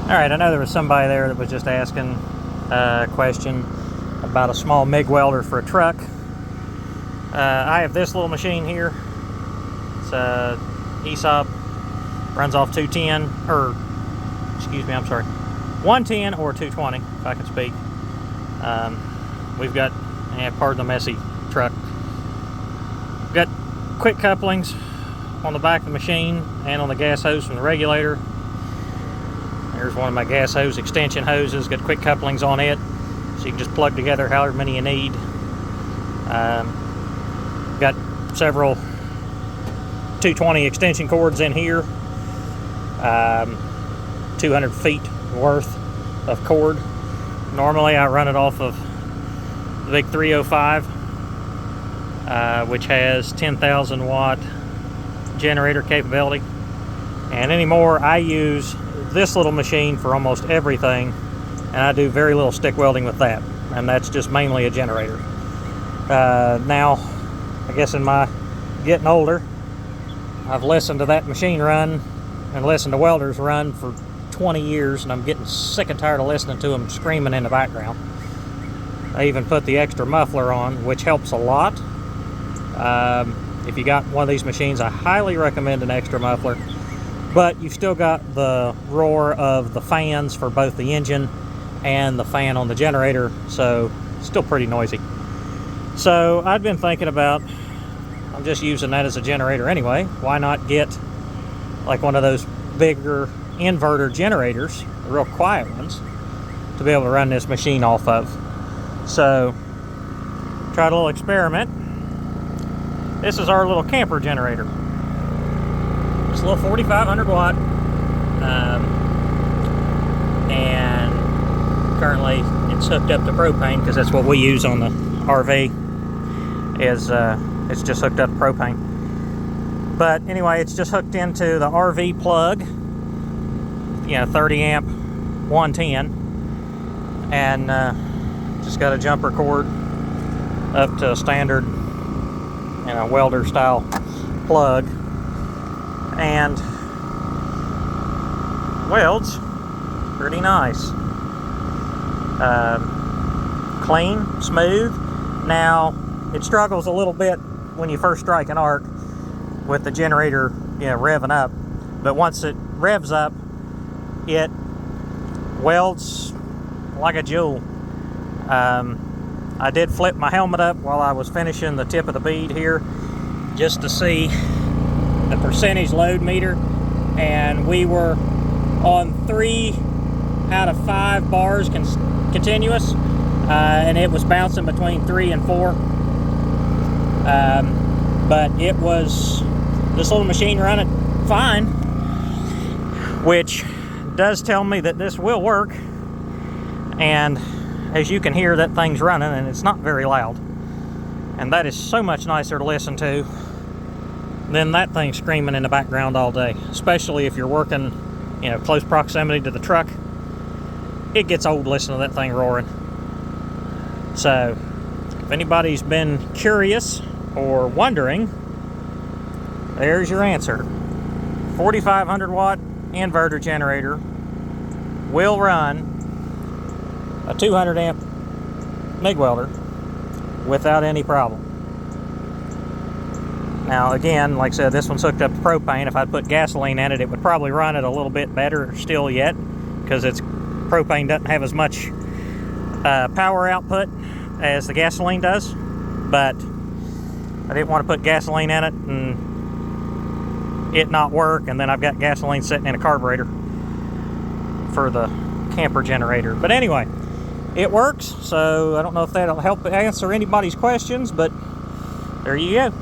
Alright, I know there was somebody there that was just asking a question about a small MIG welder for a truck. I have this little machine here. It's a ESAB, runs off 210, or excuse me, I'm sorry, 110 or 220, if I can speak. We've got, pardon the messy truck. We've got quick couplings on the back of the machine and on the gas hose from the regulator. There's one of my gas hose extension hoses, got quick couplings on it, so you can just plug together however many you need. Got several 220 extension cords in here, 200 feet worth of cord. Normally I run it off of the big 305, which has 10,000 watt generator capability, and anymore I use this little machine for almost everything, and I do very little stick welding with that, and that's just mainly a generator. Now, I guess in my getting older, I've listened to that machine run and listened to welders run for 20 years, and I'm getting sick and tired of listening to them screaming in the background. I even put the extra muffler on, which helps a lot. If you got one of these machines, I highly recommend an extra muffler. But you've still got the roar of the fans for both the engine and the fan on the generator, so still pretty noisy. So I've been thinking about, I'm just using that as a generator anyway, why not get like one of those bigger inverter generators, the real quiet ones, to be able to run this machine off of. So, tried a little experiment. This is our little camper generator. It's a little 4,500 watt, and currently it's hooked up to propane because that's what we use on the RV. It's just hooked up to propane. But anyway, it's just hooked into the RV plug, 30 amp 110, and just got a jumper cord up to a standard, welder style plug, and welds pretty nice. Clean, smooth. Now it struggles a little bit when you first strike an arc with the generator revving up, but once it revs up, it welds like a jewel. I did flip my helmet up while I was finishing the tip of the bead here just to see the percentage load meter, and we were on 3 out of 5 bars continuous, and it was bouncing between 3 and 4, but it was this little machine running fine, which does tell me that this will work. And as you can hear, that thing's running, and it's not very loud, and that is so much nicer to listen to than that thing screaming in the background all day, especially if you're working close proximity to the truck. It gets old listening to that thing roaring. So if anybody's been curious or wondering, there's your answer. 4,500 watt inverter generator will run a 200 amp MIG welder without any problem. Now again, like I said, this one's hooked up to propane. If I'd put gasoline in it, it would probably run it a little bit better still yet, because propane doesn't have as much power output as the gasoline does. But I didn't want to put gasoline in it and it not work, and then I've got gasoline sitting in a carburetor for the camper generator. But anyway, it works, so I don't know if that'll help answer anybody's questions, but there you go.